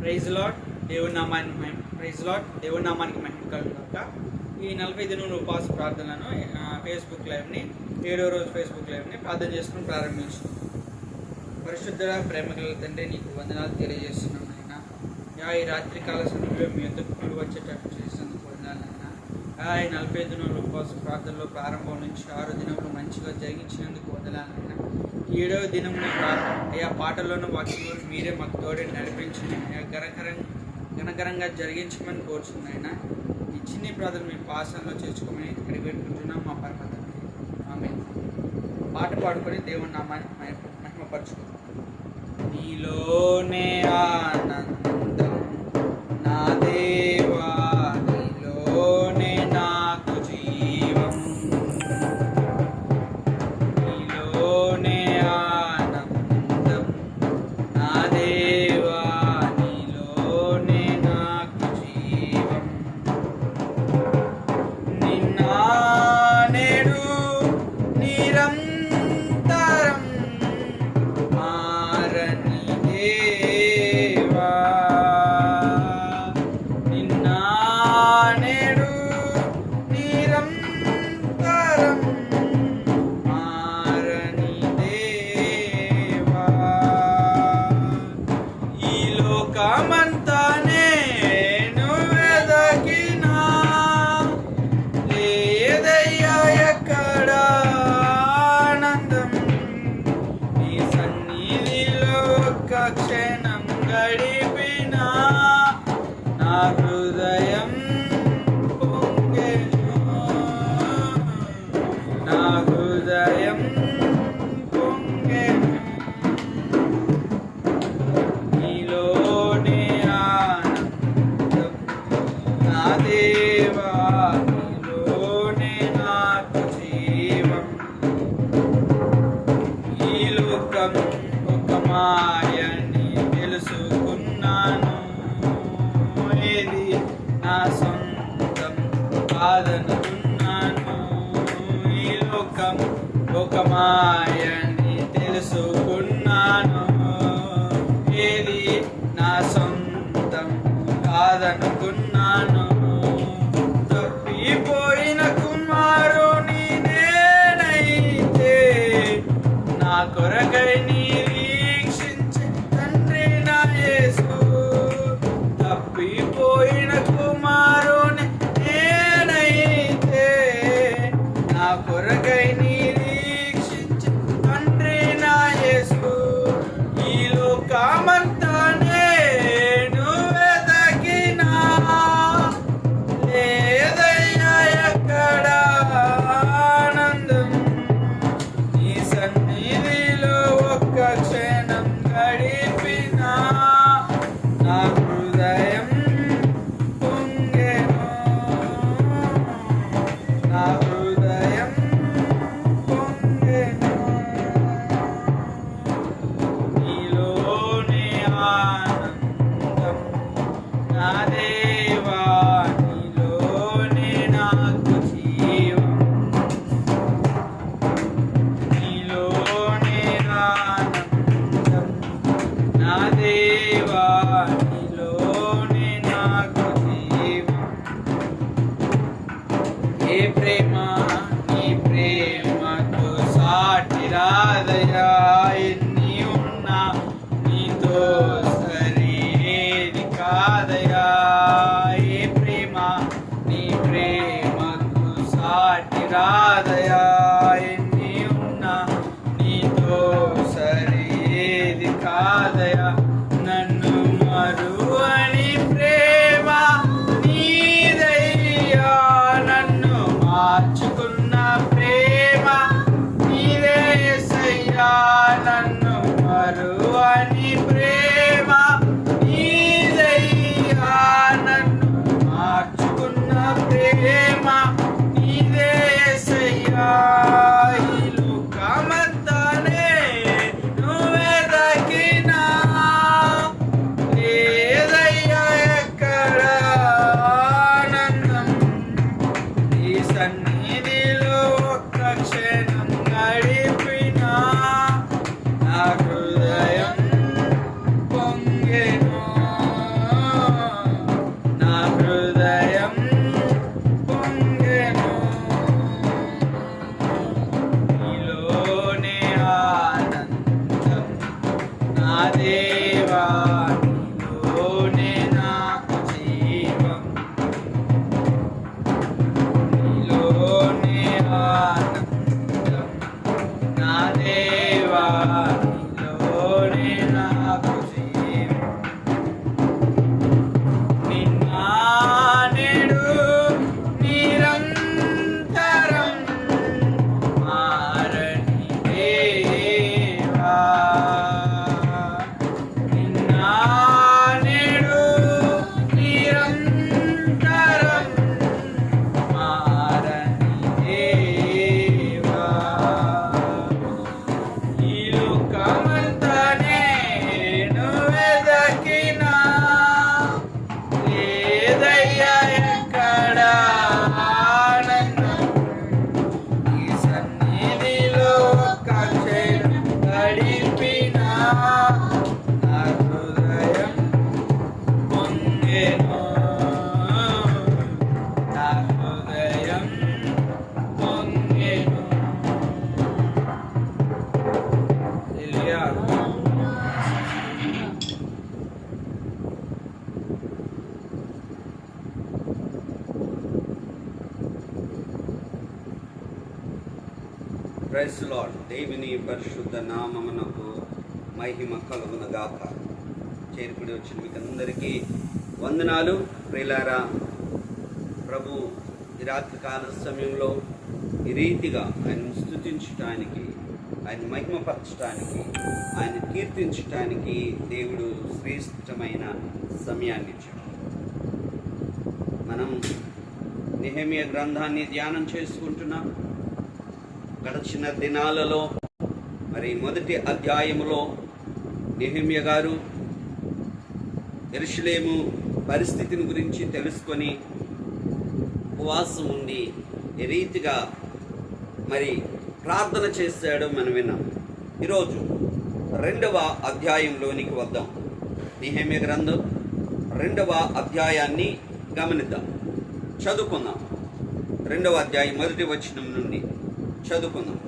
Praise lord దేవుని నామానికి మహిమ కలుగుగాక. ఈ 40 దినముల ఉపవాస ప్రార్థనలను ఫేస్బుక్ లైవ్ని 7వ రోజు ఫేస్బుక్ లైవ్ని ప్రార్థన చేసుకుని ప్రారంభించుకున్నాం. పరిశుద్ధ ప్రేమగల తండ్రి, నీకు వందనాలు తెలియజేస్తున్నాం నాయన. ఈ రాత్రికాల సమయంలో మీ ఎందుకు కూడి వచ్చేటట్టు చేసినందుకు వందనాలు నాయన. ఈ 40 దినముల ఉపవాస ప్రార్థనలో ప్రారంభం నుంచి 6 దినములు మంచిగా జరిగించినందుకు వందనాలు నాయన. 7వ దినమున అయ్యా పాటల్లోనూ వాక్యంలో మీరే మాకు తోడే నడిపించి ఘనకరంగా జరిగించమని కోరుచున్నాయన. ఈ చిన్ని ప్రార్థన మీ పాసంలో చేర్చుకోమని అడిగి పెట్టుకుంటున్నాం మా పరపతి. ఆమె పాట పాడుకొని దేవుని నామాన్ని మహిమపరచుకుంటాం. నీలోనే ఆనందం నా దేవా, నీలోనే నాకు జీవం, నీలోనే ఆనందం నా దేవా, నీలోనే నాకు జీవం. నిన్న నేడు నిరంతరం మారని దేవా, నిన్న నేడు నిరంతరం మారని దేవా. ఈ లోకమంతా నేను వెదకినా లేదయ్యా ఎక్కడ ఆనందం. నీ సన్నిధిలో ఒక్క క్షణం గడిపినా నా హృదయం పొంగెను, నా హృదయం పొంగెను. నీలోనే ఆనందం నా దేవా, నీలోనే నాకు జీవం. ఈ లోకం ఒక మాయని తెలుసుకున్నాను, ఏది నా సొంతం కాదనుకున్నాను. ఈ లోకం ఒక మాయని తెలుసుకున్నాను, ఏది నా సొంతం కాదనుకున్నాను. తప్పిపోయిన కుమారుని నేనైతే నా కొరకై నిరీక్షించే తండ్రి నా యేసు. తప్పిపోయిన కుమారుని నేనైతే నా కొరకై నిరీక్షించే తండ్రి నా యేసు. ఈ లోకమంతా నేను వెదకినా లేదయ్యా ఎక్కడ ఆనందం. నీ సన్నిధిలో ఒక్క క్షణం గడిపినా నా హృదయం పొంగెను, నా హృదయం పొంగెను. నీలోనే ఆనందం నా దేవా, నీలోనే నాకు జీవం. నీలోనే ఆనందం నా దేవా, నీలోనే నాకు జీవం. ఏ ప్రేమ నీ ప్రేమతో సాటి రాదయా, ఎన్ని ఉన్నా నీతో సరేది కాదయా. ఏ ప్రేమ నీ ప్రేమకు సాటి రాదయా, ఎన్ని ఉన్నా నీతో సరేది కాదయా. నన్ను మరువని ప్రేమ నీదయ్యా, నన్ను మార్చుకున్న ప్రేమ నీదే యేసయ్యా. నన్ను మరువని ప్రేమ నీదయ్యా, నన్ను మార్చుకున్న ప్రేమ నీదే యేసయ్యా. ఈ లోకమంతా నేను వెదకినా లేదయ్యా ఎక్కడ ఆనందం. ఈ సన్నిధిలో ఒక్క క్షణం గడిపినా నా హృదయం దేవా నీలోనే నాకు జీవం, నీలోనే ఆనందం. నా దేవా నీలోనే నాకు జీవం. నిన్న నేడు నిరంతరం మారని దేవా, నిన్న నేడు నిరంతరం మారని దేవా. ఈ లోకమంతా నేను వెదకినా లేదయ్యా ఎక్కడ ఆనందం. ఈ సన్నిధిలో ఒక్క క్షణం గడిపినా నా హృదయం పొంగెను, నా హృదయం పొంగెను. హల్లెలూయా. Praise lord. దేవుని పరిశుద్ధ నామమునకు మహిమ కలుగునుగాక. చేరుకుడి వచ్చిన మీకు అందరికీ వందనాలు. ప్రియులారా, ప్రభు ఈ రాత్రికాల సమయంలో ఈ రీతిగా ఆయనను స్తుతించటానికి, ఆయన మహిమపరచటానికి, ఆయన కీర్తించటానికి దేవుడు శ్రేష్టమైన సమయాన్ని ఇచ్చాడు. మనం నెహెమియా గ్రంథాన్ని ధ్యానం చేసుకుంటున్నాం. గడిచిన దినాలలో మరి మొదటి అధ్యాయములో నెహెమియా గారు యెరూషలేము పరిస్థితిని గురించి తెలుసుకొని ఉపవాసం ఉండి ఈ రీతిగా మరి ప్రార్థన చేశాడు మనం విన్నాం. ఈరోజు 2వ అధ్యాయంలోనికి వద్దాం. నెహెమియా గ్రంథం 2వ అధ్యాయాన్ని గమనిద్దాం, చదువుకుందాం. 2వ అధ్యాయం 1వ వచనం నుండి చదువుకుందాం.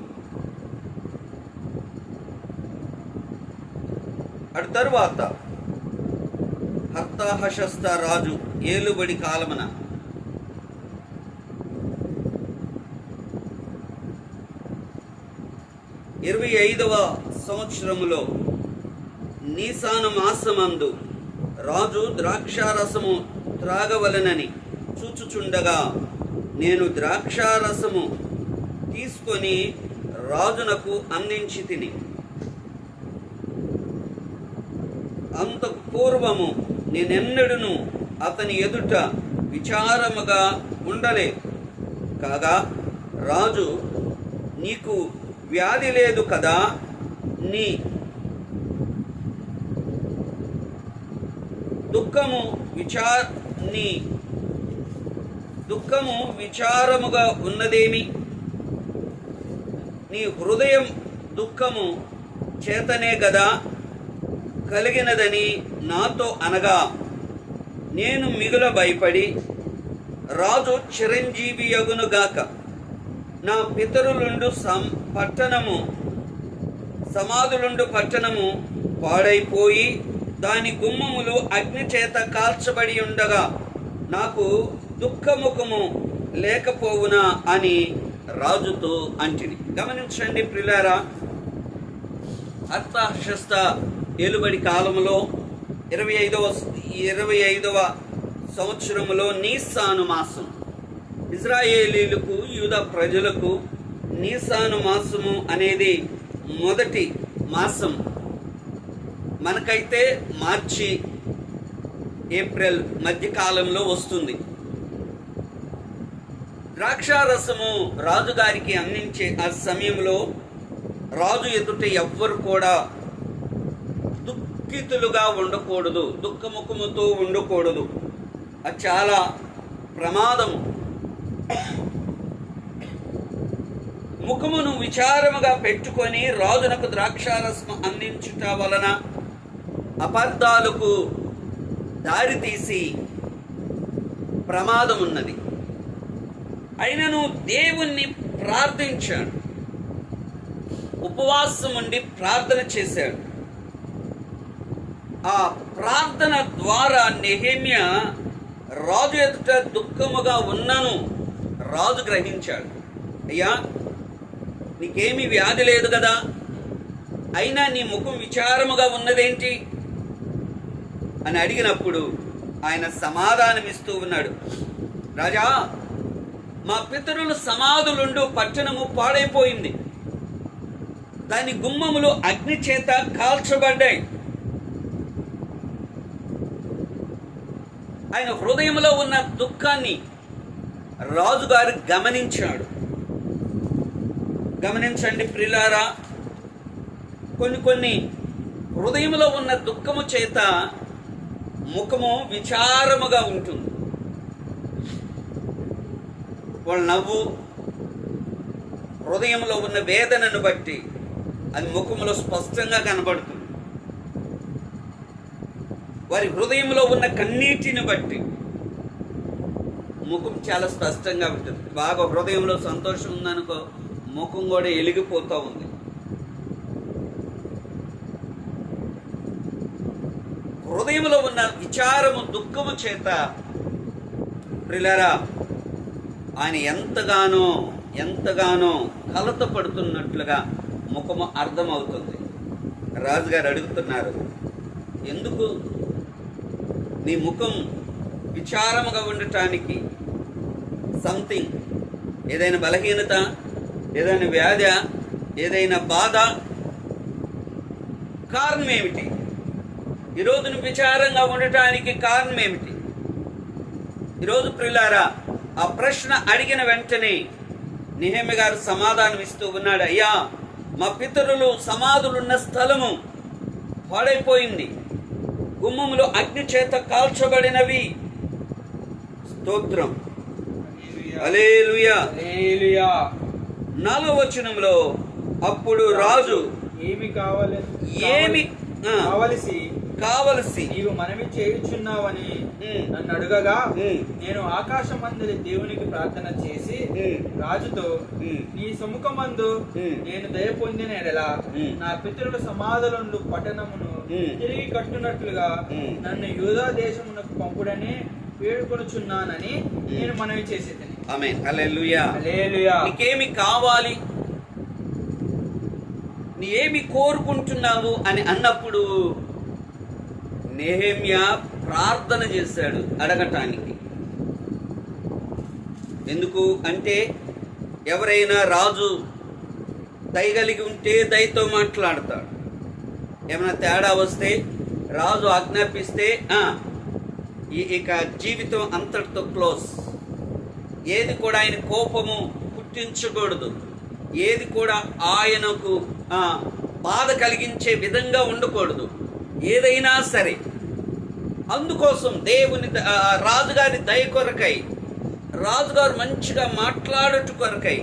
అటు తరువాత అర్తహషస్త రాజు ఏలుబడి కాలమున 25వ సంవత్సరములో నీసాను మాసమందు రాజు ద్రాక్షారసము త్రాగవలనని చూచుచుండగా నేను ద్రాక్షారసము తీసుకొని రాజునకు అందించి తిని, అంతకు పూర్వము నేనెన్నడూను అతని ఎదుట విచారముగా ఉండలేదు. కాగా రాజు, నీకు వ్యాధి లేదు కదా, నీ దుఃఖము విచారముగా ఉన్నదేమి? నీ హృదయం దుఃఖము చేతనే గదా కలిగినదని నాతో అనగా, నేను మిగుల భయపడి రాజు చిరంజీవి యగునుగాక, నా పితరులుండు సమాధులుండు పట్టణము పాడైపోయి దాని గుమ్మములు అగ్ని చేత కాల్చబడి ఉండగా నాకు దుఃఖముఖము లేకపోవునా అని రాజుతో అంటిని. గమనించండి ప్రియులారా, అర్తహషస్త ఏలుబడి కాలంలో 25వ సంవత్సరములో నీసాను మాసం, ఇజ్రాయేలీలకు యూదా ప్రజలకు నీసాను మాసము అనేది మొదటి మాసం. మనకైతే మార్చి ఏప్రిల్ మధ్యకాలంలో వస్తుంది. ద్రాక్షారసము రాజుగారికి అందించే ఆ సమయంలో రాజు ఎదుట ఎవ్వరు కూడా దుఃఖితులుగా ఉండకూడదు, దుఃఖముఖముతో ఉండకూడదు. అది చాలా ప్రమాదము. ముఖమును విచారముగా పెట్టుకొని రాజునకు ద్రాక్షారసము అందించుట వలన అబద్ధాలకు దారితీసి ప్రమాదం ఉన్నది. అయినను దేవుణ్ణి ప్రార్థించాడు, ఉపవాసం ఉండి ప్రార్థన చేశాడు. ఆ ప్రార్థన ద్వారా నెహెమ్యా రాజు ఎదుట దుఃఖముగా ఉన్నను రాజు గ్రహించాడు. అయ్యా, నీకేమీ వ్యాధి లేదు కదా, అయినా నీ ముఖం విచారముగా ఉన్నదేంటి అని అడిగినప్పుడు ఆయన సమాధానమిస్తూ ఉన్నాడు. రాజా, మా పితరులు సమాధులుండు పట్టణము పాడైపోయింది, దాని గుమ్మములు అగ్ని చేత కాల్చబడ్డాయి. ఆయన హృదయంలో ఉన్న దుఃఖాన్ని రాజుగారు గమనించాడు. గమనించండి ప్రియులారా, కొన్ని హృదయంలో ఉన్న దుఃఖము చేత ముఖము విచారముగా ఉంటుంది. వాళ్ళ నవ్వు హృదయంలో ఉన్న వేదనను బట్టి అది ముఖంలో స్పష్టంగా కనబడుతుంది. వారి హృదయంలో ఉన్న కన్నీటిని బట్టి ముఖం చాలా స్పష్టంగా ఉంటుంది. బాగా హృదయంలో సంతోషం ఉందనుకో, ముఖం కూడా ఎలిగిపోతూ ఉంది. హృదయంలో ఉన్న విచారము దుఃఖము చేత ప్రియులారా ఆయన ఎంతగానో కలత పడుతున్నట్లుగా ముఖము అర్థమవుతుంది. రాజుగారు అడుగుతున్నారు, ఎందుకు నీ ముఖం విచారముగా ఉండటానికి? సంథింగ్, ఏదైనా బలహీనత, ఏదైనా వ్యాధి, ఏదైనా బాధ, కారణం ఏమిటి? ఈరోజు నువ్వు విచారంగా ఉండటానికి కారణం ఏమిటి? ఈరోజు ప్రియులారా, ఆ ప్రశ్న అడిగిన వెంటనే నెహెమ్యా గారు సమాధానం ఇస్తూ ఉన్నాడు. అయ్యా, మా పితరులు సమాధులున్న స్థలము పాడైపోయింది, గుమ్మములు అగ్ని చేత కాల్చబడినవి. స్తోత్రం, హల్లెలూయా. 4వ వచనంలో, అప్పుడు రాజు కావలసి నీవు మనవి చేయుచున్నావని నన్ను అడుగగా, నేను ఆకాశమందలి దేవునికి ప్రార్థన చేసి రాజుతో, నీ సముఖమందు నేను దయ పొందిన ఎడల నా పితరుల సమాధులందు పట్టణమును తిరిగి కట్టునట్లుగా నన్ను యూదా దేశమునకు పంపుడని వేడుకొనుచున్నానని నేను మనవి చేసేది. ఆమేన్, హల్లెలూయా. నీకేమి కావాలి, నీ ఏమి కోరుకుంటున్నావు అని అన్నప్పుడు నెహెమ్యా ప్రార్థన చేశాడు అడగటానికి. ఎందుకు అంటే, ఎవరైనా రాజు దయగలిగి ఉంటే దయతో మాట్లాడతాడు. ఏమైనా తేడా వస్తే రాజు ఆజ్ఞాపిస్తే ఇక జీవితం అంతటితో క్లోజ్. ఏది కూడా ఆయన కోపము పుట్టించకూడదు, ఏది కూడా ఆయనకు బాధ కలిగించే విధంగా ఉండకూడదు, ఏదైనా సరే. అందుకోసం దేవుని రాజుగారి దయ కొరకై, రాజుగారు మంచిగా మాట్లాడుట కొరకై,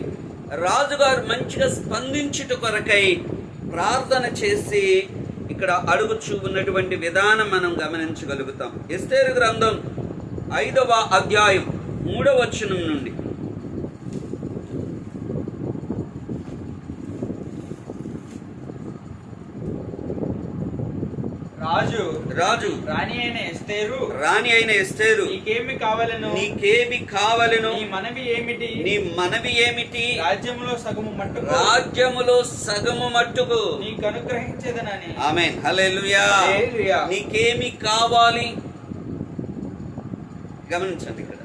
రాజుగారు మంచిగా స్పందించుట కొరకై ప్రార్థన చేసి ఇక్కడ అడుగుచూ ఉన్నటువంటి విధానం మనం గమనించగలుగుతాం. ఎస్తేరు గ్రంథం 5వ అధ్యాయం 3వ వచనం నుండి. రాజు రాణి అయిన ఎస్తేరు నీకేమి కావలెను? నీ మనవి ఏమిటి? రాజ్యములో సగము మట్టుకు నీకు అనుగ్రహించేదనని. ఆమేన్, హల్లెలూయా. నీకేమి కావాలి? గమనించండి ఇక్కడ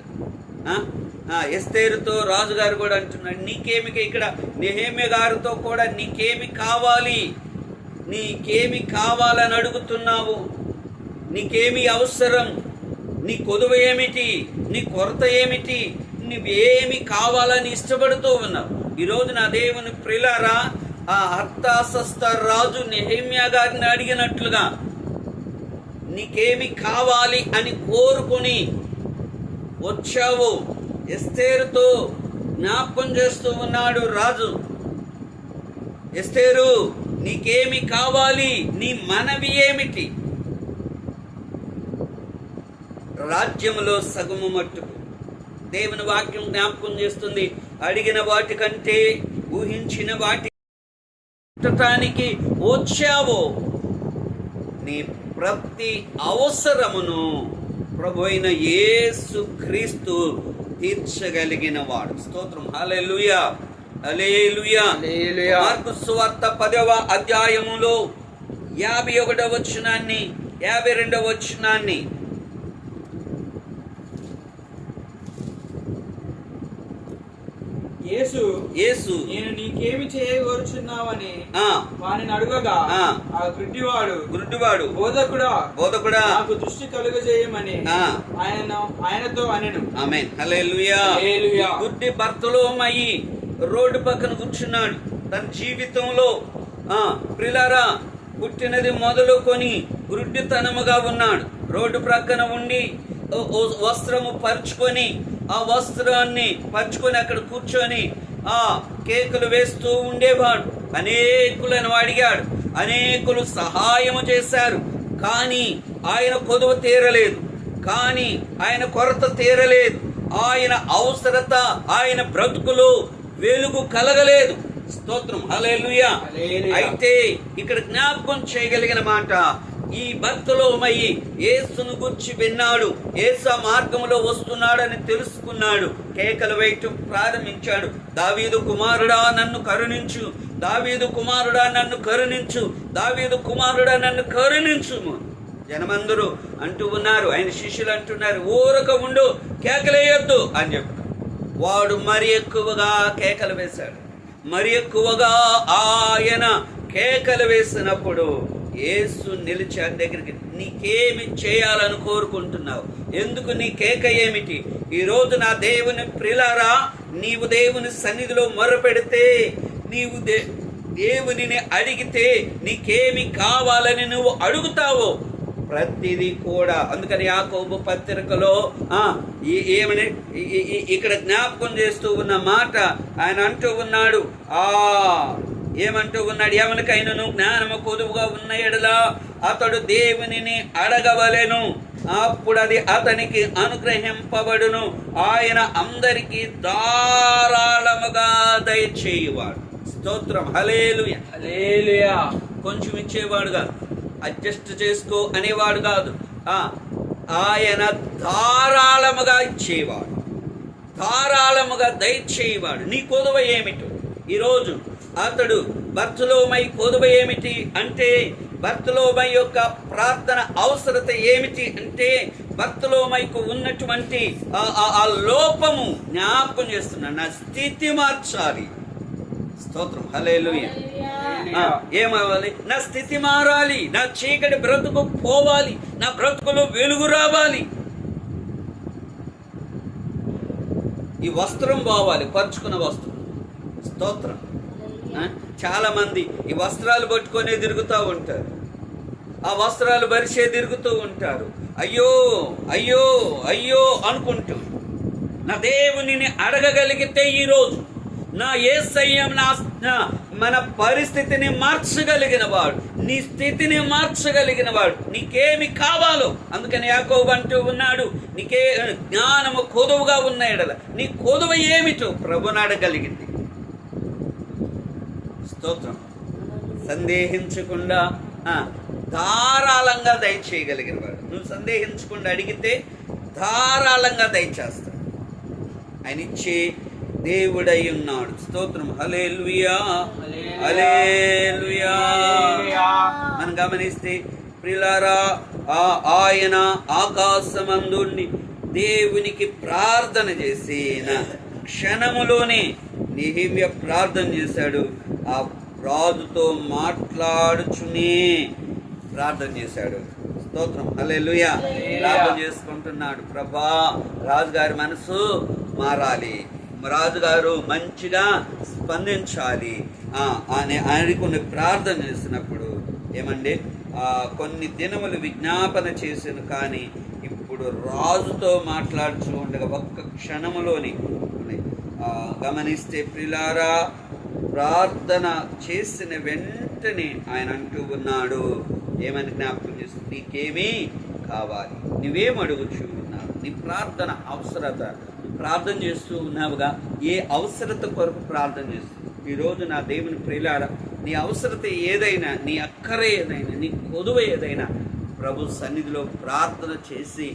ఎస్తేరుతో రాజుగారు కూడా అంటున్నాడు, నీకేమి. ఇక్కడ నెహెమ్యా గారితో కూడా నీకేమి కావాలి, నీకేమి కావాలని అడుగుతున్నావు, నీకేమి అవసరం, నీ కొదువ ఏమిటి, నీ కొరత ఏమిటి, నువ్వేమి కావాలని ఇష్టపడుతూ ఉన్నావు. ఈరోజు నా దేవుని ప్రియులారా, ఆ అర్తాసస్త రాజు నెహెమ్యా గారిని అడిగినట్లుగా నీకేమి కావాలి అని కోరుకొని వచ్చావు. ఎస్తేరుతో జ్ఞాపకం చేస్తూ ఉన్నాడు రాజు. ఎస్తేరు, నీకేమి కావాలి, నీ మనవి ఏమిటి? రాజ్యములో సగము మట్టుకు. దేవుని వాక్యం జ్ఞాపకం చేస్తుంది, అడిగిన వాటికంటే ఊహించిన వాటి వచ్చావో నీ ప్రతి అవసరమును ప్రభు అయిన యేసు క్రీస్తు తీర్చగలిగిన వాడు. స్తోత్రం. హల్లెలూయా, హల్లెలూయా. హల్లెలూయా. మార్కు సువార్త 10వ అధ్యాయములో 51వ వచనాన్ని 52వ వచనాన్ని యేసు నేను నీకేమి చేయగోరుచున్నావని వానిని అడుగగా ఆ గుడ్డివాడు బోధకుడా నాకు దృష్టి కలుగజేయమని ఆయనతో అనెను. ఆమేన్. హల్లెలూయా. గుడ్డి బర్తలోమయి రోడ్డు పక్కన కూర్చున్నాడు. తన జీవితంలో ప్రియులారా పుట్టినది మొదలుకొని గుడ్డితనముగా ఉన్నాడు. రోడ్డు ప్రక్కన ఉండి వస్త్రము పరుచుకొని ఆ వస్త్రాన్ని పరుచుకొని అక్కడ కూర్చొని కేకులు వేస్తూ ఉండేవాడు. అనేకులను అడిగాడు, అనేకులు సహాయము చేశారు. కానీ ఆయన కొదువ తీరలేదు, కానీ ఆయన కొరత తీరలేదు, ఆయన అవసరత, ఆయన బ్రతుకులో వెలుగు కలగలేదు. స్తోత్రం. హల్లెలూయా. అయితే ఇక్కడ జ్ఞాపకం చేయగలిగిన మాట, ఈ బర్తలోమయి యేసును గురించి విన్నాడు, యేసు మార్గంలో వస్తున్నాడని తెలుసుకున్నాడు, కేకలు వేయటం ప్రారంభించాడు. దావీదు కుమారుడా నన్ను కరుణించు, దావీదు కుమారుడా నన్ను కరుణించు, దావీదు కుమారుడా నన్ను కరుణించు. జనమందరూ అంటూ ఉన్నారు, ఆయన శిష్యులు అంటున్నారు, ఊరక ఉండు, కేకలేయొద్దు అని చెప్పాడు. వాడు మరి ఎక్కువగా కేకలు వేశాడు. మరి ఎక్కువగా ఆయన కేకలు వేసినప్పుడు యేసు నిలిచి ఆయన దగ్గరికి, నీకేమి చేయాలని కోరుకుంటున్నావు? ఎందుకు నీ కేక ఏమిటి? ఈరోజు నా దేవుని ప్రియులారా, నీవు దేవుని సన్నిధిలో మొరపెడితే, నీవు దేవునిని అడిగితే నీకేమి కావాలని నువ్వు అడుగుతావో ప్రతిదీ కూడా. అందుకని యాకోబు పత్రికలో ఏమని ఇక్కడ జ్ఞాపకం చేస్తూ ఉన్న మాట ఆయన అంటూ ఉన్నాడు, ఏమంటూ ఉన్నాడు, ఎవరికైనాను జ్ఞానము కొదువుగా ఉన్న ఎడల అతడు దేవునిని అడగవలెను, అప్పుడు అది అతనికి అనుగ్రహింపబడును, ఆయన అందరికీ ధారాళముగా దయచేయువాడు. స్తోత్రం. హల్లెలూయా, హల్లెలూయా. కొంచెం ఇచ్చేవాడు కాదు, అడ్జస్ట్ చేసుకో అనేవాడు కాదు, ఆయన ధారాళముగా ఇచ్చేవాడు, ధారాళముగా దయచేయవాడు. నీ కొదువ ఏమిటో ఈరోజు అతడు బర్తలోమయి కొదువ ఏమిటి అంటే, బర్తలోమయి యొక్క ప్రార్థన అవసరత ఏమిటి అంటే, బర్తలోమయికు ఉన్నటువంటి ఆ లోపము జ్ఞాపకం చేస్తున్నాడు, నా స్థితి మార్చాలి. స్తోత్రం. హల్లెలూయా. ఏమవ్వాలి? నా స్థితి మారాలి, నా చీకటి బ్రతుకు పోవాలి, నా బ్రతుకులో వెలుగు రావాలి, ఈ వస్త్రం పోవాలి, పరుచుకున్న వస్త్రం. స్తోత్రం. చాలా మంది ఈ వస్త్రాలు పట్టుకొనే తిరుగుతూ ఉంటారు, ఆ వస్త్రాలు బరిసే తిరుగుతూ ఉంటారు, అయ్యో అయ్యో అయ్యో అనుకుంటూ. నా దేవునిని అడగగలిగితే ఈరోజు నా యేసయ్య మన పరిస్థితిని మార్చగలిగిన వాడు, నీ స్థితిని మార్చగలిగిన వాడు. నీకేమి కావాలో, అందుకని యాకోబు అంటూ ఉన్నాడు, నీకే జ్ఞానము కొదువుగా ఉన్న ఎడల నీ కొదువ ఏమిటో ప్రభుని అడగలిగింది. స్తోత్రం. సందేహించకుండా ధారాళంగా దయచేయగలిగిన వాడు. నువ్వు సందేహించకుండా అడిగితే ధారాళంగా దయచేస్తాడు. ఆయన ఇచ్చే దేవుడై ఉన్నాడు. స్తోత్రం. హల్లెలూయా, హల్లెలూయా. మనం గమనిస్తే ప్రియులారా, ఆయన ఆకాశమందుండి దేవునికి ప్రార్థన చేసిన క్షణములోనే నెహెమ్యా ప్రార్థన చేశాడు. ఆ రాజుతో మాట్లాడుచునే ప్రార్థన చేశాడు. స్తోత్రం. హల్లెలూయా. ప్రార్థన చేసుకుంటున్నాడు, ప్రభా రాజుగారి మనసు మారాలి, రాజుగారు మంచిగా స్పందించాలి అని అనుకుని ప్రార్థన చేసినప్పుడు ఏమండి, కొన్ని దినములు విజ్ఞాపన చేసాను, కానీ ఇప్పుడు రాజుతో మాట్లాడుతూ ఉండగా ఒక్క క్షణములోని గమనిస్తే ప్రియులారా, ప్రార్థన చేసిన వెంటనే ఆయన అంటూ ఉన్నాడు, ఏమని జ్ఞాపకం చేస్తుంది, నీకేమీ కావాలి, నువ్వేం అడుగుచూ ఉన్నావు, నీ ప్రార్థన అవసరత, ప్రార్థన చేస్తూ ఉన్నావుగా, ఏ అవసరత కొరకు ప్రార్థన చేస్తుంది. ఈరోజు నా దేవుని ప్రియులారా, నీ అవసరత ఏదైనా, నీ అక్కర ఏదైనా, నీ కొదువ ఏదైనా ప్రభు సన్నిధిలో ప్రార్థన చేసి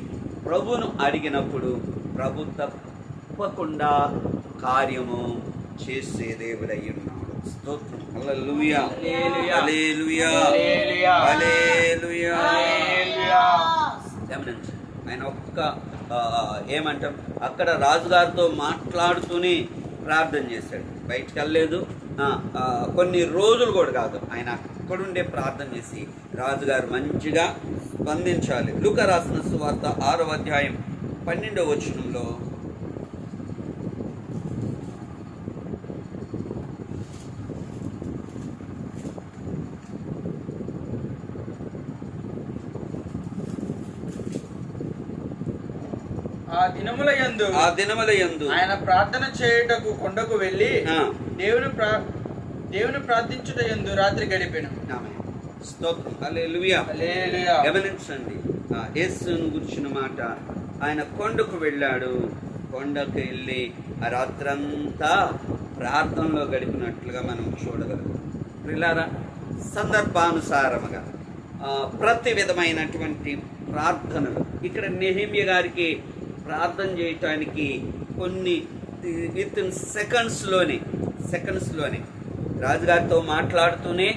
ప్రభును అడిగినప్పుడు ప్రభు తప్పకుండా కార్యము చేసే దేవుడై ఉన్నాడు. స్తోత్రం. హల్లెలూయా, హల్లెలూయా, హల్లెలూయా. గమనించండి, ఆయన ఒక్క ఏమంటాం, అక్కడ రాజుగారితో మాట్లాడుతూనే ప్రార్థన చేశాడు. బయటికి వెళ్ళలేదు, కొన్ని రోజులు కూడా కాదు, ఆయన అక్కడుండే ప్రార్థన చేసి రాజుగారు మంచిగా స్పందించాలి. లూకా రాసిన సువార్త 6వ అధ్యాయం 12వ వచనంలో, ఆ దినముల యందు ఆయన ప్రార్థన చేయుటకు కొండకు వెళ్ళి దేవుని ప్రార్థించుట యందు రాత్రి గడిపెను. స్తోత్రం. హల్లెలూయా, హల్లెలూయా. గమనించండి, యేసును గురించిన మాట. ఆయన కొండకు వెళ్ళాడు, కొండకు వెళ్ళి ఆ రాత్రంతా ప్రార్థనలో గడిపినట్లుగా మనం చూడగలం. ప్రియులారా, సందర్భానుసారముగా ప్రతి విధమైనటువంటి ప్రార్థనలు ఇక్కడ నెహెమ్యా గారికి ప్రార్థన చేయటానికి కొన్ని విత్ ఇన్ సెకండ్స్లోనే రాజుగారితో మాట్లాడుతూనే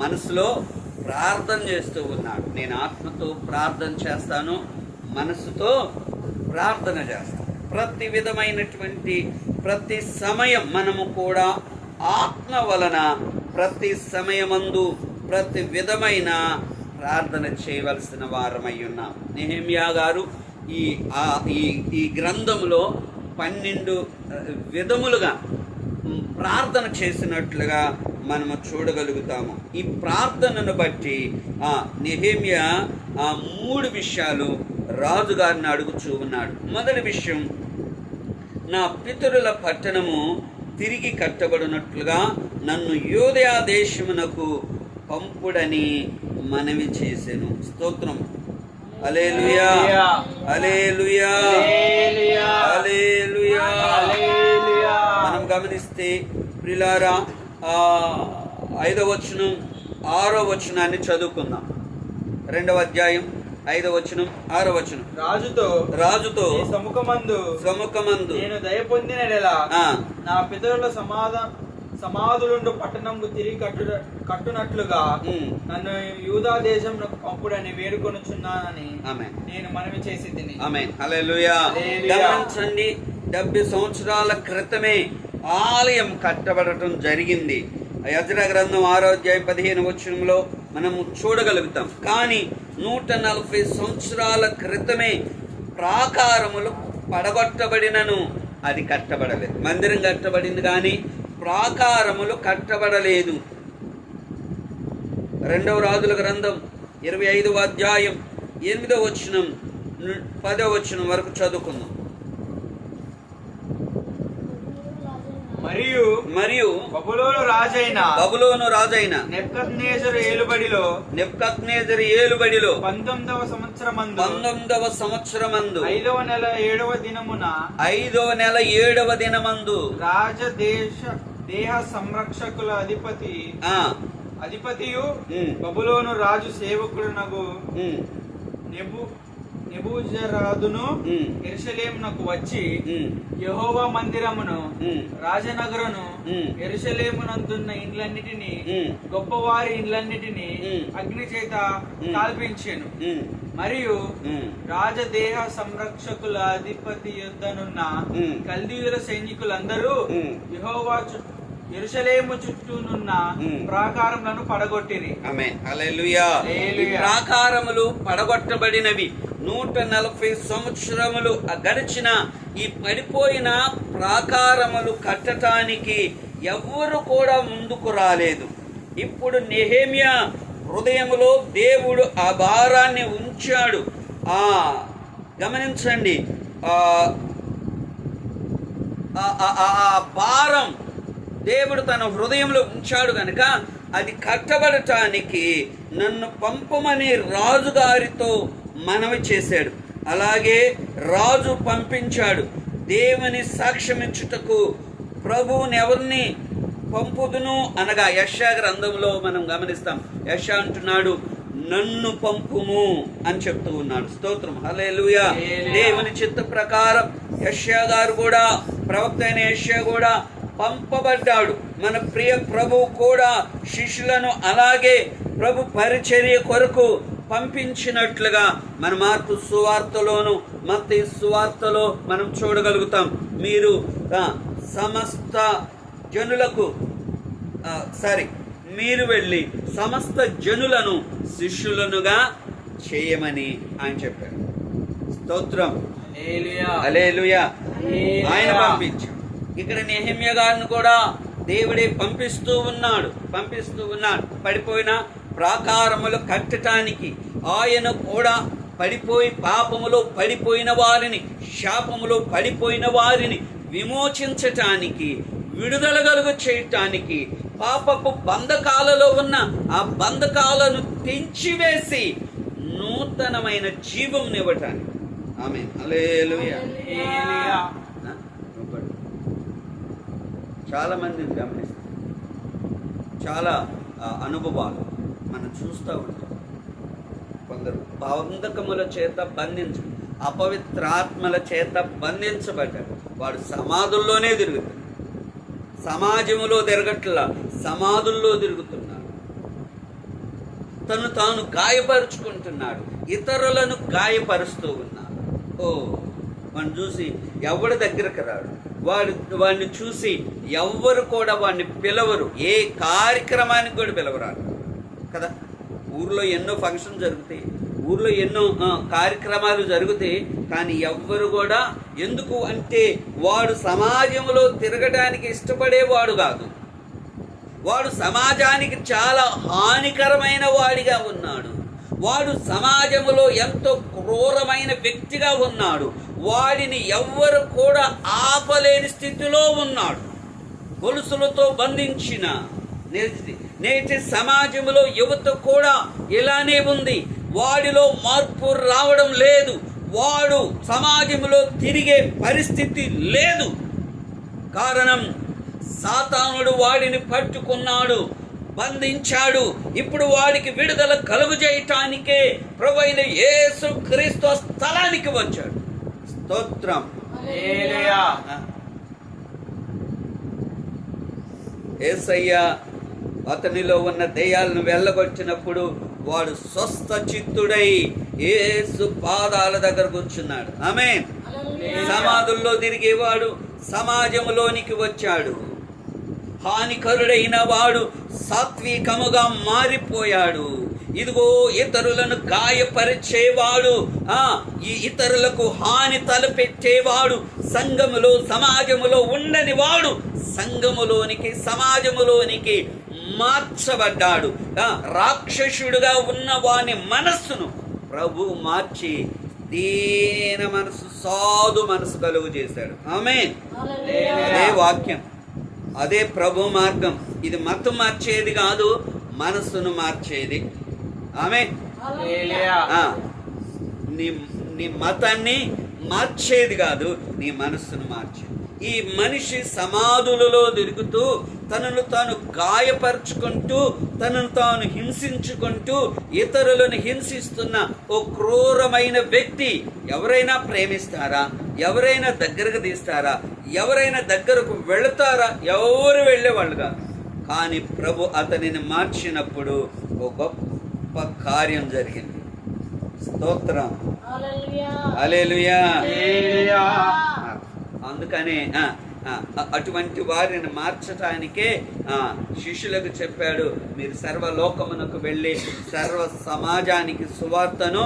మనసులో ప్రార్థన చేస్తూ ఉన్నాడు. నేను ఆత్మతో ప్రార్థన చేస్తాను, మనసుతో ప్రార్థన చేస్తాను. ప్రతి విధమైనటువంటి ప్రతి సమయం మనము కూడా ఆత్మ వలన ప్రతి సమయమందు ప్రతి విధమైన ప్రార్థన చేయవలసిన వారమై ఉన్నాం. నెహెమ్యా గారు ఈ గ్రంథంలో 12 విధములుగా ప్రార్థన చేసినట్లుగా మనము చూడగలుగుతాము. ఈ ప్రార్థనను బట్టి నెహెమ్యా 3 విషయాలు రాజుగారిని అడుగుచూ ఉన్నాడు. మొదటి విషయం, నా పితరుల పట్టణము తిరిగి కట్టబడినట్లుగా నన్ను యూదయ దేశమునకు పంపుడని మనవి చేసెను. స్తోత్రం. హల్లెలూయా, హల్లెలూయా, హల్లెలూయా. మనం గమనిస్తే ప్రియులారా, 5వ వచనం 6వ వచనాన్ని చదువుకుందాం. 2వ అధ్యాయం 5వ వచనం 6వ వచనం. రాజుతో సముఖమందు నేను దయ పొందిన నా పితరుల సమాధులుండు పట్టణంకు తిరిగి కట్టునట్లుగా నన్ను యూదా దేశంలోకి పంపుడని వేడుకొనుచున్నానని నేను మనవి చేసి తిని. ఆమేన్, హల్లెలూయా. గమనించండి, 70 సంవత్సరాల క్రితమే ఆలయం కట్టబడటం జరిగింది. యెజ్రా గ్రంథం 6వ అధ్యాయం 15వ వచనంలో మనము చూడగలుగుతాం. కానీ 140 సంవత్సరాల క్రితమే ప్రాకారములు పడగొట్టబడినను అది కట్టబడలేదు. మందిరం కట్టబడింది కానీ ప్రాకారములు కట్టబడలేదు. 2వ రాజుల గ్రంథం 25వ అధ్యాయం 8వ వచనం 10వ వచనం వరకు చదువుకుందాం. మరియు బబులోను రాజైన నెబుకద్నెజరు ఏలుబడిలో 19వ సంవత్సరమందు 5వ నెల 7వ దినమందు దేహ సంరక్షకుల అధిపతియు బబులోను రాజు సేవకుడునగు నెబూజరదాను యెరూషలేమునకు వచ్చి యెహోవా మందిరమును రాజనగరును యెరూషలేమునందున్న ఇండ్లన్నిటిని గొప్పవారి ఇండ్లన్నిటిని అగ్ని చేత కాల్పించెను. మరియు రాజదేహ సంరక్షకుల అధిపతి యొద్దనున్న కల్దీయుల సైనికులందరూ యెహోవా యెరూషలేము చుట్టూనున్న ప్రాకారములను పడగొట్టిరి. ఆమేన్, హల్లెలూయా. ప్రాకారములు పడగొట్టబడినవి. 140 సంవత్సరములు గడిచిన ఈ పడిపోయిన ప్రాకారములు కట్టడానికి ఎవ్వరు కూడా ముందుకు రాలేదు. ఇప్పుడు నెహెమ్యా హృదయములో దేవుడు ఆ భారాన్ని ఉంచాడు. గమనించండి, ఆ భారం దేవుడు తన హృదయంలో ఉంచాడు కనుక అది కట్టబడటానికి నన్ను పంపమని రాజుగారితో మనవి చేశాడు. అలాగే రాజు పంపించాడు. దేవుని సాక్ష్యమిచ్చుటకు ప్రభువుని ఎవరిని పంపుదును అనగా యెషయా గ్రంథంలో మనం గమనిస్తాం. యెషయా అంటున్నాడు, నన్ను పంపుము అని చెప్తూ ఉన్నాడు. స్తోత్రం, హల్లెలూయా. హల్లెలూయా. దేవుని చిత్త ప్రకారం యెషయా గారు కూడా, ప్రవక్త అయిన యెషయా కూడా పంపబడ్డాడు. మన ప్రియ ప్రభువు కూడా శిష్యులను అలాగే ప్రభు పరిచర్య కొరకు పంపించినట్లుగా మన మార్కు సువార్తలోను మత్తయి సువార్తలో మనం చూడగలుగుతాం. మీరు సమస్త జనులకు మీరు వెళ్ళి సమస్త జనులను శిష్యులనుగా చేయమని ఆయన చెప్పాడు. స్తోత్రం, హల్లెలూయా. ఆయన పంపించాడు. ఇక్కడ నెహెమ్యా గారిని కూడా దేవుడే పంపిస్తూ ఉన్నాడు. పడిపోయిన ప్రాకారములు కట్టడానికి ఆయన కూడా పాపములో పడిపోయిన వారిని, శాపములో పడిపోయిన వారిని విమోచించటానికి, విడుదల కలుగు చేయటానికి, పాపపు బంధకాలలో ఉన్న ఆ బంధకాలను తెంచివేసి నూతనమైన జీవం ఇవ్వటానికి. ఆమేన్, హల్లెలూయా. చాలా మందిని గమనిస్తాం, చాలా అనుభవాలు మనం చూస్తూ ఉంటాం. కొందరు బంధకముల చేత అపవిత్రాత్మల చేత బంధించబడ్డాడు. వాడు సమాధుల్లోనే తిరుగుతాడు, సమాజంలో తిరగట్లా, సమాధుల్లో తిరుగుతున్నాడు. తను తాను గాయపరుచుకుంటున్నాడు, ఇతరులను గాయపరుస్తూ ఉన్నాడు. వాడిని చూసి ఎవరి దగ్గరకు రాడు, వాడిని చూసి ఎవ్వరు కూడా వాడిని పిలవరు, ఏ కార్యక్రమానికి కూడా పిలవరాడు కదా. ఊర్లో ఎన్నో ఫంక్షన్ జరుగుతాయి, ఊర్లో ఎన్నో కార్యక్రమాలు జరుగుతాయి, కానీ ఎవ్వరు కూడా, ఎందుకు అంటే వాడు సమాజంలో తిరగడానికి ఇష్టపడేవాడు కాదు. వాడు సమాజానికి చాలా హానికరమైన వాడిగా ఉన్నాడు. వాడు సమాజంలో ఎంతో క్రూరమైన వ్యక్తిగా ఉన్నాడు. వాడిని ఎవ్వరు కూడా ఆపలేని స్థితిలో ఉన్నాడు. గొలుసులతో బంధించిన నేటి సమాజంలో యువత కూడా ఇలానే ఉంది. వాడిలో మార్పు రావడం లేదు. వాడు సమాజంలో తిరిగే పరిస్థితి లేదు. కారణం, సాతానుడు వాడిని పట్టుకున్నాడు, బంధించాడు. ఇప్పుడు వాడికి విడుదల కలుగజేయటానికే ప్రభువైన యేసుక్రీస్తు స్థలానికి వచ్చాడు. స్తోత్రం, హల్లెలూయా. యేసయ్య అతనిలో ఉన్న దెయ్యాలను వెళ్ళగొట్టినప్పుడు వాడు స్వస్థ చిత్తుడై యేసు పాదాల దగ్గర కూర్చున్నాడు. ఆమేన్. సమాధుల్లో తిరిగేవాడు సమాజంలోనికి వచ్చాడు. హానికరుడైన వాడు సాత్వికముగా మారిపోయాడు. ఇదిగో ఇతరులను గాయపరిచేవాడు, ఈ ఇతరులకు హాని తలపెట్టేవాడు, సంఘములో సమాజములో ఉండని వాడు సంఘములోనికి సమాజములోనికి మార్చబడ్డాడు. రాక్షసుడుగా ఉన్న వాని మనస్సును ప్రభు మార్చి దీన మనసు, సాధు మనసు కలుగు చేశాడు. ఆమేన్. అదే వాక్యం, అదే ప్రభు మార్గం. ఇది మతం మార్చేది కాదు, మనస్సును మార్చేది. ఆమేన్. నీ మతాన్ని మార్చేది కాదు, నీ మనస్సును మార్చేది. ఈ మనిషి సమాధులలో తిరుగుతూ తనను తాను గాయపరుచుకుంటూ, తనను తాను హింసించుకుంటూ, ఇతరులను హింసిస్తున్న ఓ క్రూరమైన వ్యక్తి. ఎవరైనా ప్రేమిస్తారా? ఎవరైనా దగ్గరకు తీస్తారా? ఎవరైనా దగ్గరకు వెళతారా? ఎవరు వెళ్ళేవాళ్ళు కాదు. కానీ ప్రభు అతనిని మార్చినప్పుడు ఓ గొప్ప కార్యం జరిగింది. స్తోత్రం, హల్లెలూయా. అందుకనే అటువంటి వారిని మార్చటానికే శిష్యులకు చెప్పాడు, మీరు సర్వలోకమునకు వెళ్ళి సర్వ సమాజానికి సువార్తను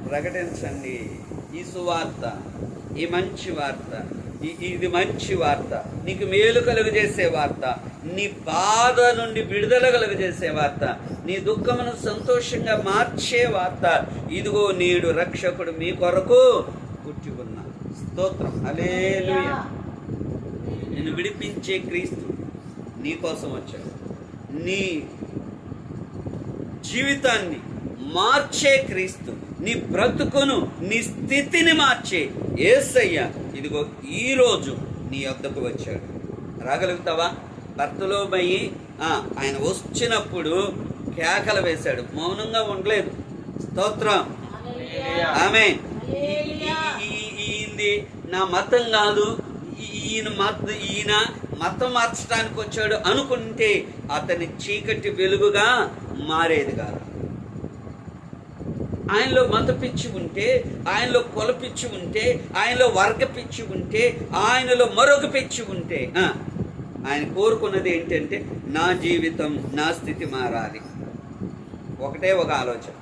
ప్రకటించండి. ఈ సువార్త, ఈ మంచి వార్త, ఇది మంచి వార్త, నీకు మేలు కలుగజేసే వార్త, నీ బాధ నుండి విడుదల కలుగజేసే వార్త, నీ దుఃఖమును సంతోషంగా మార్చే వార్త. ఇదిగో నేడు రక్షకుడు మీ కొరకు పుట్టి ఉన్నాడు. స్తోత్రం, హల్లెలూయా. నిన్ను విడిపించే క్రీస్తు నీ కోసం వచ్చాడు. నీ జీవితాన్ని మార్చే క్రీస్తు, నీ బ్రతుకును, నీ స్థితిని మార్చే యేసయ్య ఇదిగో ఈరోజు నీ వద్దకు వచ్చాడు. రాగలుగుతావా? బర్తలోమయి ఆయన వచ్చినప్పుడు కేకలు వేశాడు, మౌనంగా ఉండలేదు. స్తోత్రం. ఆమె ఈయనది నా మతం కాదు, ఈయన మతం మార్చడానికి వచ్చాడు అనుకుంటే అతని చీకటి వెలుగుగా మారేది కాదు. ఆయనలో మత పిచ్చి ఉంటే, ఆయనలో కుల పిచ్చి ఉంటే, ఆయనలో వర్గ పిచ్చి ఉంటే, ఆయనలో మరొక పిచ్చి ఉంటే ఆయన కోరుకున్నది ఏంటంటే నా జీవితం, నా స్థితి మారాలి. ఒకటే ఒక ఆలోచన.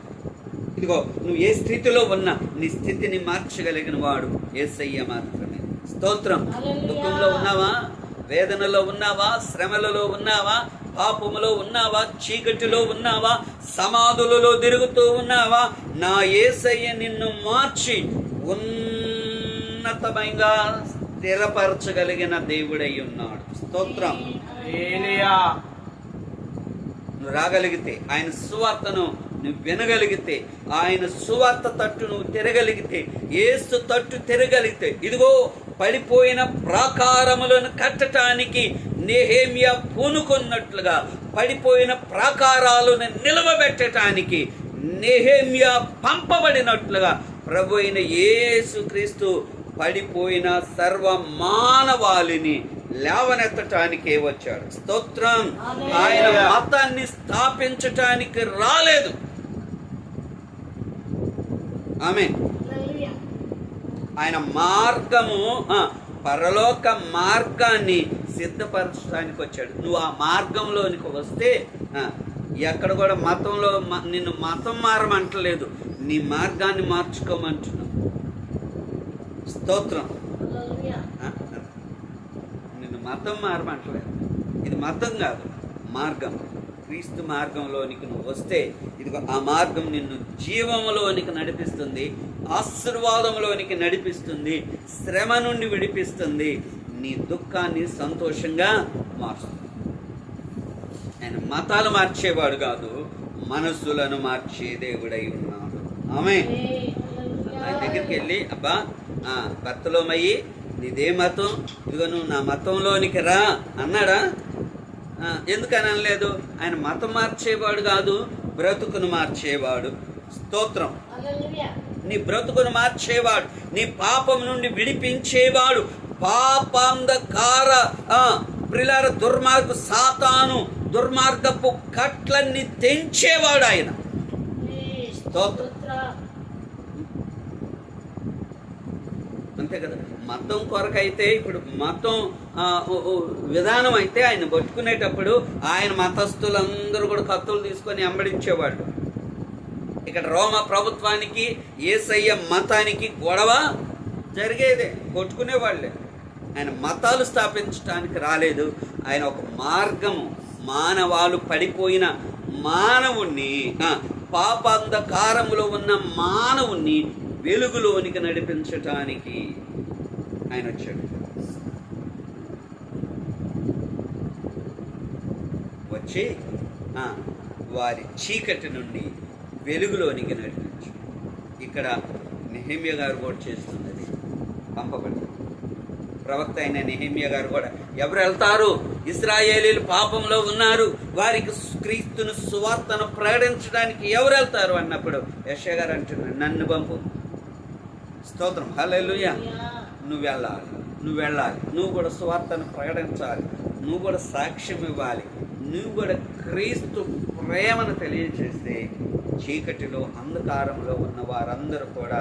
ఇదిగో నువ్వు ఏ స్థితిలో ఉన్నా నీ స్థితిని మార్చగలిగిన వాడు యేసయ్య మాత్రమే. స్తోత్రం. దుఃఖంలో ఉన్నావా, వేదనలో ఉన్నావా, శ్రమలలో ఉన్నావా, పాపములో ఉన్నావా, చీకటిలో ఉన్నావా, సమాధులలో తిరుగుతూ ఉన్నావా, నా యేసయ్య నిన్ను మార్చి ఉన్నతమైగా స్థిరపరచగలిగిన దేవుడై ఉన్నాడు. స్తోత్రం. నువ్వు రాగలిగితే, ఆయన సువార్తను నువ్వు వినగలిగితే, ఆయన సువార్త తట్టు నువ్వు తిరగలిగితే, యేసు తట్టు తిరగలిగితే, ఇదిగో పడిపోయిన ప్రాకారములను కట్టడానికి నెహెమ్యా పూనుకున్నట్లుగా పడిపోయిన ప్రాకారాలను నిలవబెట్టడానికి నెహెమ్యా పంపబడినట్లుగా ప్రభు అయిన యేసుక్రీస్తు పడిపోయిన సర్వ మానవాళిని లేవనెత్తటానికే వచ్చాడు. స్తోత్రం. ఆయన మతాన్ని స్థాపించటానికి రాలేదు. ఆమె ఆయన మార్గము, పరలోక మార్గాన్ని సిద్ధపరచడానికి వచ్చాడు. నువ్వు ఆ మార్గంలోనికి వస్తే ఎక్కడ కూడా మతంలో నిన్ను మతం మారమంటలేదు, నీ మార్గాన్ని మార్చుకోమంటున్నావు. స్తోత్రం. నిన్ను మతం మారమంటలేదు. ఇది మతం కాదు, మార్గం. క్రీస్తు మార్గంలోనికి నువ్వు వస్తే ఇదిగో ఆ మార్గం నిన్ను జీవంలోనికి నడిపిస్తుంది, ఆశీర్వాదంలోనికి నడిపిస్తుంది, శ్రమ నుండి విడిపిస్తుంది, నీ దుఃఖాన్ని సంతోషంగా మారుస్తుంది. ఆయన మతాలు మార్చేవాడు కాదు, మనస్సులను మార్చే దేవుడై ఉన్నాడు. ఆమె ఆయన దగ్గరికి వెళ్ళి, అబ్బా బర్తలోమయ్యి నీదే మతం, ఇదిగో నువ్వు నా మతంలోనికి రా అన్నాడా? ఎందుకని అనలేదు? ఆయన మతం మార్చేవాడు కాదు, బ్రతుకును మార్చేవాడు. స్తోత్రం. నీ బ్రతుకును మార్చేవాడు, నీ పాపం నుండి విడిపించేవాడు, పాపాంధకార ప్రిలార దుర్మార్గు సాతాను దుర్మార్గపు కట్లన్నీ తెంచేవాడు ఆయన. స్తోత్రం. అంతే కదా. మతం కొరకైతే, ఇప్పుడు మతం విధానం అయితే ఆయన పట్టుకునేటప్పుడు ఆయన మతస్థులందరూ కూడా కత్తులు తీసుకొని వెంబడించేవాళ్ళు. ఇక్కడ రోమ ప్రభుత్వానికి యేసయ్య మతానికి గొడవ జరిగేదే, కొట్టుకునేవాళ్ళే. ఆయన మతాలు స్థాపించడానికి రాలేదు. ఆయన ఒక మార్గము, మానవాళు పడిపోయిన మానవుణ్ణి, పాపాంధకారములో ఉన్న మానవుణ్ణి వెలుగులోనికి నడిపించటానికి ఆయన వచ్చాడు. వచ్చి వారి చీకటి నుండి వెలుగులోనికి నడిపించాడు. ఇక్కడ నెహెమ్యా గారు కూడా చేస్తున్నది, పంపబడి ప్రవక్త అయిన నెహెమ్యా గారు కూడా, ఎవరు వెళ్తారు? ఇశ్రాయేలీలు పాపంలో ఉన్నారు, వారికి క్రీస్తును సువార్తను ప్రకటించడానికి ఎవరు వెళ్తారు అన్నప్పుడు యెషయా గారు అంటున్నాడు, నన్ను పంపు. స్తోత్రం. హల్లెలూయా. నువ్వు వెళ్ళాలి, నువ్వు వెళ్ళాలి, నువ్వు కూడా సువార్తను ప్రకటించాలి, నువ్వు కూడా సాక్ష్యం ఇవ్వాలి, నువ్వు కూడా క్రీస్తు ప్రేమను తెలియజేస్తే చీకటిలో అంధకారంలో ఉన్న వారందరూ కూడా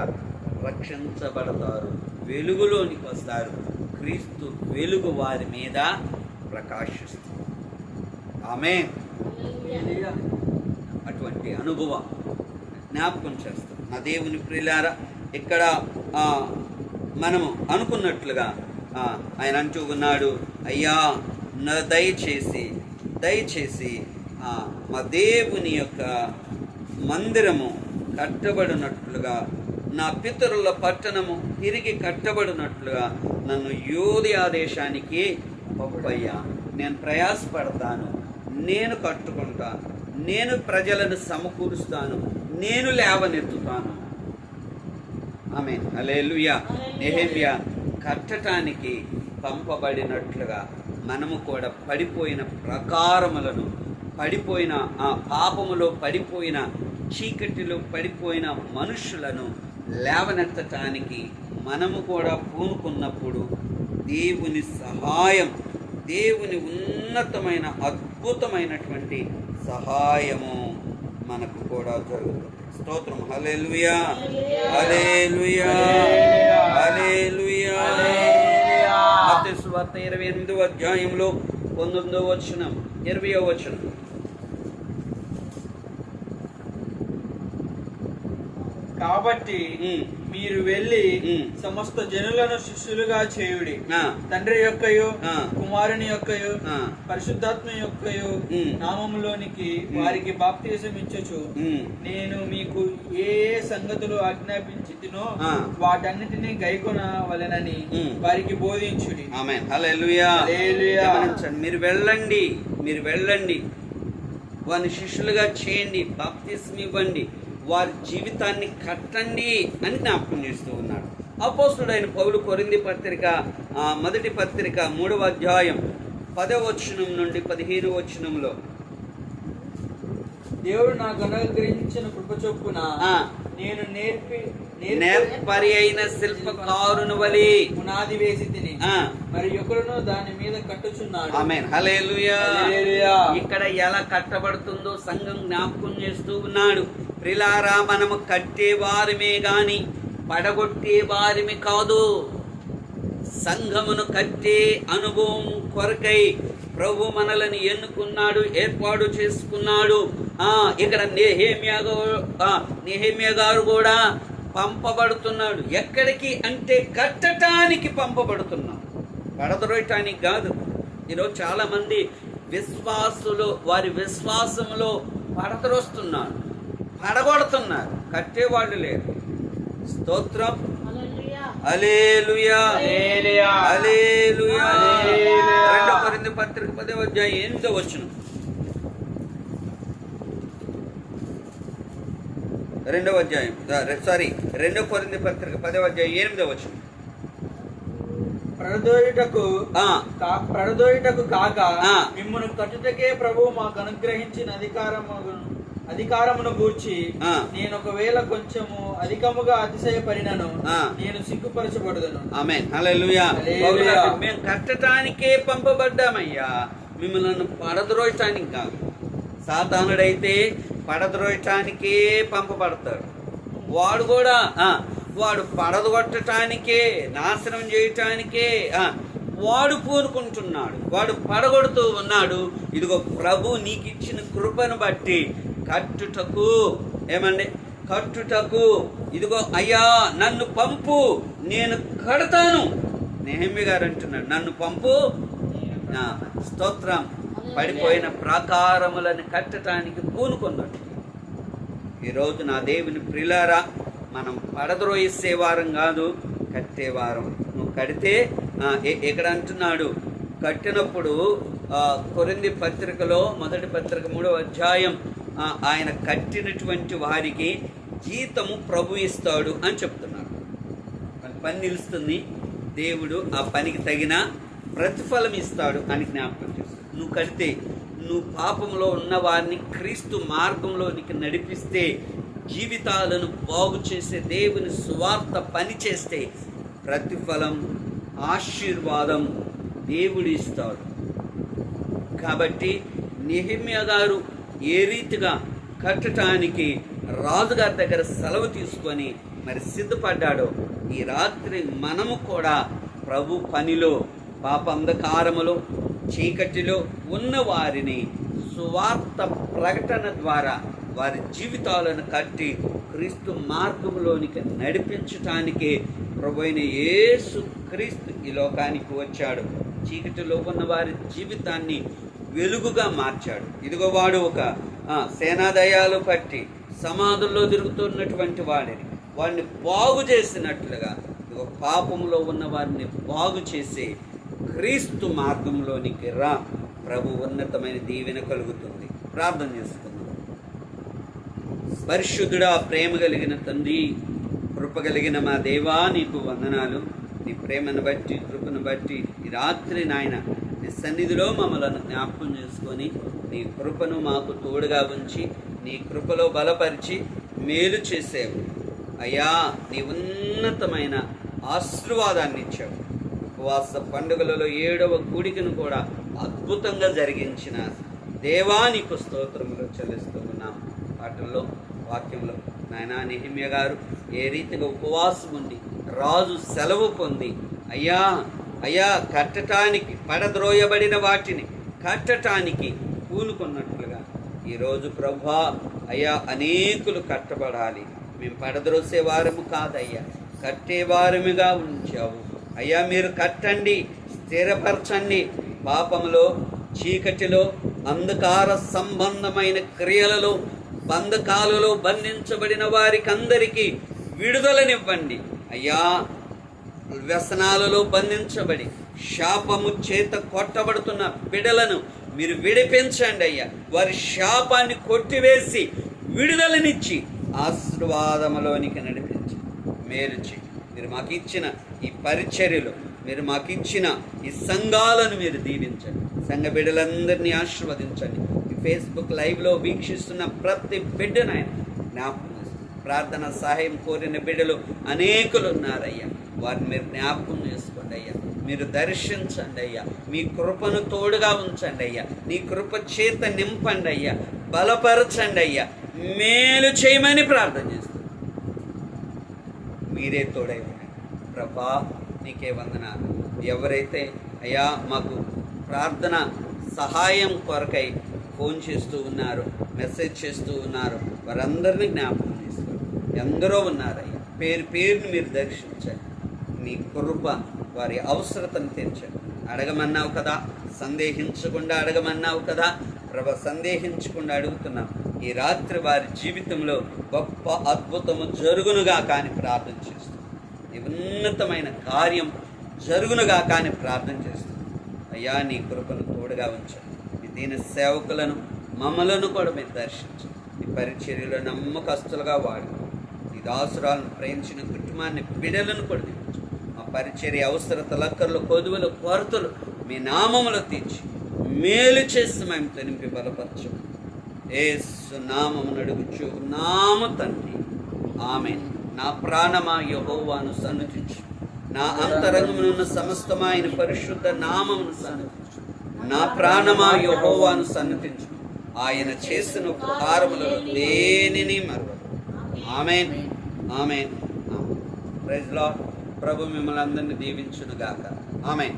రక్షించబడతారు, వెలుగులోనికి వస్తారు. క్రీస్తు వెలుగు వారి మీద ప్రకాశిస్తుంది. ఆమేన్. అటువంటి అనుభవం జ్ఞాపకం చేస్తాం. నా దేవుని ప్రియులారా, ఇక్కడ మనము అనుకున్నట్లుగా ఆయన అంటూ ఉన్నాడు, అయ్యా దయచేసి మా దేవుని యొక్క మందిరము కట్టబడినట్లుగా, నా పితరుల పట్టణము తిరిగి కట్టబడినట్లుగా నన్ను యూదయ దేశానికి పంపయ్యా. నేను ప్రయాసపడతాను, నేను కట్టుకుంటాను, నేను ప్రజలను సమకూరుస్తాను, నేను లేవనెత్తుతాను. ఆమేన్. హల్లెలూయా. నెహెమ్యా కట్టడానికి పంపబడినట్లుగా మనము కూడా పడిపోయిన ప్రాకారములను పడిపోయిన, ఆ పాపములో పడిపోయిన, చీకటిలో పడిపోయిన మనుషులను లేవనెత్తటానికి మనము కూడా పూనుకున్నప్పుడు దేవుని సహాయం, దేవుని ఉన్నతమైన అద్భుతమైనటువంటి సహాయము మనకు కూడా జరుగుతుంది. స్తోత్రం. హల్లెలూయా, హల్లెలూయా, హల్లెలూయా. మత్తయి సువార్త 28వ అధ్యాయంలో 19వ వచనం, 20వ వచనం. కాబట్టి మీరు వెళ్ళి సమస్త జనులను శిష్యులుగా చేయుడి. తండ్రి యొక్కయు కుమారుని యొక్కయు పరిశుద్ధాత్మ యొక్కయు నామములోనికి వారికి బాప్తిసం ఇచ్చుచు నేను మీకు ఏ ఏ సంగతులు ఆజ్ఞాపించితినో వాటన్నిటినీ గైకొనవలెనని వారికి బోధించుడి. ఆమేన్. హల్లెలూయా, హల్లెలూయా. మీరు వెళ్ళండి, మీరు వెళ్ళండి, వారిని శిష్యులుగా చేయండి, బాప్తిసం ఇవ్వండి, వారి జీవితాన్ని కట్టండి అని జ్ఞాపకం చేస్తూ ఉన్నాడు. అపోస్తుడైన పౌలు కొరింథీ పత్రిక మొదటి పత్రిక 3వ అధ్యాయం 10వ వచనం నుండి 15వ వచనంలో, దేవుడు నాకు అనుగ్రహించిన కృప చొప్పున నేను నేర్పరి అయిన శిల్పకారుని వలె పునాది వేసి తిని మరి ఒకరును దాని మీద కట్టుచున్నాడు. ఆమేన్. హల్లెలూయా. ఇక్కడ ఎలా కట్టబడుతుందో సంఘం జ్ఞాపకం చేస్తూ ఉన్నాడు. ప్రిలారా, మనము కట్టే వారిమే గాని పడగొట్టే వారిమి కాదు. సంఘమును కట్టే అనుభవం కొరకై ప్రభు మనలను ఎన్నుకున్నాడు, ఏర్పాటు చేసుకున్నాడు. ఇక్కడ నెహెమ్యా గారు కూడా పంపబడుతున్నాడు. ఎక్కడికి అంటే కట్టటానికి పంపబడుతున్నాడు, పడదొరయటానికి కాదు. ఈరోజు చాలా మంది విశ్వాసులు వారి విశ్వాసంలో పడదొరుస్తున్నారు, పడగొడుతున్నారు, కట్టేవాళ్ళు లేరు. స్తోత్రం. హల్లెలూయా, హల్లెలూయా. 2 కొరింథీ పత్రిక 10వ అధ్యాయం 8వ వచనం. 2వ అధ్యాయం 2 కొరింథీ పత్రిక 10వ అధ్యాయం 8వ వచనం. పడదోయుటకు కాక మిమ్మును కట్టుటకే ప్రభువు మాకు అనుగ్రహించిన అధికారమును గూర్చి నేను ఒకవేళ కొంచెము అధికముగా అతిశయపడినను నేను సిగ్గుపరచబడదును. ఆమేన్. హల్లెలూయా. మేము కట్టడానికే పంపబడ్డామయ్యా, మిమ్మల్ని పడద్రోయటానికి కాదు. సాతానుడైతే పడద్రోయటానికే పంపబడతాడు. వాడు కూడా వాడు పడగొట్టడానికే, నాశనం చేయటానికే వాడు పూనుకుంటున్నాడు, వాడు పడగొడుతూ ఉన్నాడు. ఇదిగో ప్రభు నీకు ఇచ్చిన కృపను బట్టి కట్టుటకు, ఏమండి, కట్టుటకు ఇదిగో అయ్యా నన్ను పంపు, నేను కడతాను. నెహెమ్యా గారు అంటున్నాడు, నన్ను పంపు. స్తోత్రం. పడిపోయిన ప్రాకారములను కట్టడానికి పూనుకున్నాడు. ఈరోజు నా దేవుని ప్రియులారా, మనం పడద్రోయిసేవారం కాదు, కట్టేవారం. నువ్వు కడితే ఇక్కడ అంటున్నాడు, కట్టినప్పుడు కొరింథీ పత్రికలో మొదటి పత్రిక 3వ అధ్యాయం ఆయన కట్టినటువంటి వారికి జీతము ప్రభు ఇస్తాడు అని చెప్తున్నాడు. పని నిలుస్తుంది, దేవుడు ఆ పనికి తగిన ప్రతిఫలం ఇస్తాడు అని జ్ఞాపకం చేస్తాడు. నువ్వు కడితే, నువ్వు పాపంలో ఉన్న వారిని క్రీస్తు మార్గంలోనికి నడిపిస్తే, జీవితాలను బాగు చేసే దేవుని సువార్త పని చేస్తే ప్రతిఫలం, ఆశీర్వాదం దేవుడు ఇస్తాడు. కాబట్టి నెహెమ్యా గారు ఏ రీతిగా కట్టడానికి రాజుగారి దగ్గర సెలవు తీసుకొని మరి సిద్ధపడ్డాడో, ఈ రాత్రి మనము కూడా ప్రభు పనిలో, పాపంధకారములో, చీకటిలో ఉన్న వారిని సువార్త ప్రకటన ద్వారా వారి జీవితాలను కట్టి క్రీస్తు మార్గంలోనికి నడిపించటానికే ప్రభువైన యేసు క్రీస్తు ఈ లోకానికి వచ్చాడు. చీకటిలో ఉన్న వారి జీవితాన్ని వెలుగుగా మార్చాడు. ఇదిగో వాడు ఒక సేనాదయాలు పట్టి సమాధుల్లో తిరుగుతున్నటువంటి వాడిని బాగు చేసినట్లుగా ఇదిగో పాపంలో ఉన్న వారిని బాగు చేసే క్రీస్తు మార్గంలోనికి రా. ప్రభు ఉన్నతమైన దీవెన కలుగుతుంది. ప్రార్థన చేసుకుందాం. పరిశుద్ధుడా, ప్రేమ కలిగిన తండ్రి, కృప కలిగిన మా దేవా, నీకు వందనాలు. నీ ప్రేమను బట్టి, కృపను బట్టి ఈ రాత్రి నాయన నీ సన్నిధిలో మమ్మల్ని జ్ఞాపకం చేసుకొని నీ కృపను మాకు తోడుగా ఉంచి నీ కృపలో బలపరిచి మేలు చేసేవు అయ్యా. నీ ఉన్నతమైన ఆశీర్వాదాన్ని ఇచ్చావు. ఉపవాస పండుగలలో 7వ కూడికను కూడా అద్భుతంగా జరిగించిన దేవా నీకు స్తోత్రములు చెల్లిస్తూ ఉన్నాం. వాటిల్లో వాక్యంలో నాయనా నెహెమ్యా గారు ఏ రీతిగా ఉపవాసం ఉండి రాజు సెలవు పొంది అయ్యా కట్టటానికి పడద్రోయబడిన వాటిని కట్టటానికి పూనుకున్నట్లుగా ఈరోజు ప్రభువా అయ్యా అనేకులు కట్టబడాలి. మేము పడద్రోసే వారము కాదయ్యా, కట్టేవారముగా ఉంచావు అయ్యా. మీరు కట్టండి, స్థిరపరచండి. పాపములో, చీకటిలో, అంధకార సంబంధమైన క్రియలలో, బంధకాలలో బంధించబడిన వారికి అందరికీ విడుదలనివ్వండి అయ్యా. వ్యసనాలలో బంధించబడి శాపము చేత కొట్టబడుతున్న బిడలను మీరు విడిపించండి అయ్యా. వారి శాపాన్ని కొట్టివేసి విడుదలనిచ్చి ఆశీర్వాదములోనికి నడిపించి మేలు చేయి. మీరు మాకు ఇచ్చిన ఈ పరిచర్యలు, మీరు మాకు ఇచ్చిన ఈ సంఘాలను మీరు దీవించండి. సంఘ బిడ్డలందరినీ ఆశీర్వదించండి. ఈ ఫేస్బుక్ లైవ్లో వీక్షిస్తున్న ప్రతి బిడ్డనైనా జ్ఞాపకం చేసుకోండి. ప్రార్థన సహాయం కోరిన బిడ్డలు అనేకులు ఉన్నారయ్యా. వారిని మీరు జ్ఞాపకం చేసుకోండి అయ్యా. మీరు దర్శించండి అయ్యా. మీ కృపను తోడుగా ఉంచండి అయ్యా. నీ కృప చేత నింపండి అయ్యా. బలపరచండి అయ్యా. మేలు చేయమని ప్రార్థన చేస్తాను. మీరే తోడై ఉండండి ప్రభా. నీకే వందనాలు. ఎవరైతే అయ్యా మాకు ప్రార్థన సహాయం కొరకై ఫోన్ చేస్తూ ఉన్నారో, మెసేజ్ చేస్తూ ఉన్నారో వారందరినీ జ్ఞాపకం చేసుకోండి. ఎందరో ఉన్నారయ్యా. పేరుని మీరు దర్శించండి. నీ కృప వారి అవసరతను తీర్చండి. అడగమన్నావు కదా, సందేహించకుండా అడగమన్నావు కదా ప్రభా. సందేహించకుండా అడుగుతున్నాం. ఈ రాత్రి వారి జీవితంలో గొప్ప అద్భుతము జరుగునుగా కానీ ప్రార్థన చేస్తున్నాం. ఉన్నతమైన కార్యం జరుగునుగా కానీ ప్రార్థన చేస్తున్నాం అయ్యా. నీ కృపను తోడుగా ఉంచండి. మీ దీని సేవకులను మమ్మలను కూడా మీరు దర్శించండి. ఈ పరిచర్యలో నమ్మకస్తులుగా వాడు ఈ దాసురాలను ప్రేమించిన కుటుంబాన్ని, బిడ్డలను కూడా దీవించండి. మా పరిచర్య అవసరతలు, అక్కర్లు, కొదువులు, కొరతలు మీ నామములో తీర్చి మేలు చేసి మేము నింపి బలపరచు. యేసు నామమును అడుగుచు నామ తండ్రి, ఆమేన్. నా ప్రాణమా యెహోవాను సన్నుతించు, నా అంతరంగమునున్న సమస్తమైన పరిశుద్ధ నామమును సన్నుతించు. నా ప్రాణమా యెహోవాను సన్నుతించు, ఆయన చేసిన ఉపకారములలో దేనిని మరువదు. ఆమేన్, ఆమేన్, ఆమేన్. Praise lord. ప్రభు మిమ్మల్ని అందరినీ దీవించును గాక. ఆమేన్.